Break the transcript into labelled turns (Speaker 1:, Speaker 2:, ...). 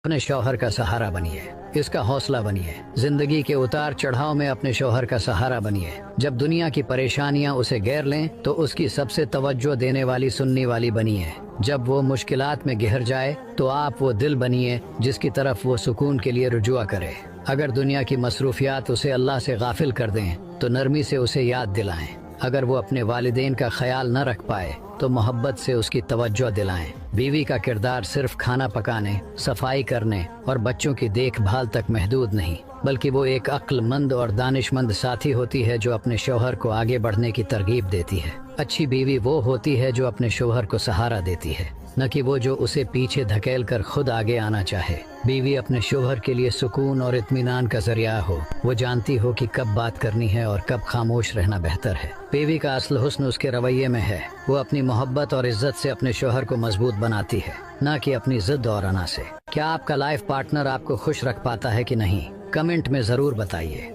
Speaker 1: अपने शौहर का सहारा बनिए, इसका हौसला बनिए। जिंदगी के उतार चढ़ाव में अपने शौहर का सहारा बनिए। जब दुनिया की परेशानियां उसे घेर लें तो उसकी सबसे तवज्जो देने वाली, सुनने वाली बनिए। जब वो मुश्किलात में घिर जाए तो आप वो दिल बनिए जिसकी तरफ वो सुकून के लिए रुजुआ करे। अगर दुनिया की मसरूफियात उसे अल्लाह से गाफिल कर दें तो नरमी से उसे याद दिलाएं। अगर वो अपने वालिदैन का ख्याल न रख पाए तो मोहब्बत से उसकी तवज्जो दिलाएं। बीवी का किरदार सिर्फ खाना पकाने, सफाई करने और बच्चों की देखभाल तक महदूद नहीं, बल्कि वो एक अक्लमंद और दानिशमंद साथी होती है जो अपने शौहर को आगे बढ़ने की तरगीब देती है। अच्छी बीवी वो होती है जो अपने शौहर को सहारा देती है, न कि वो जो उसे पीछे धकेल कर खुद आगे आना चाहे। बीवी अपने शौहर के लिए सुकून और इत्मीनान का जरिया हो। वो जानती हो कि कब बात करनी है और कब खामोश रहना बेहतर है। बीवी का असल हुस्न उसके रवैये में है। वो अपनी मोहब्बत और इज्जत से अपने शौहर को मजबूत बनाती है, न कि अपनी जिद और अना से। क्या आपका लाइफ पार्टनर आपको खुश रख पाता है कि नहीं? कमेंट में जरूर बताइए।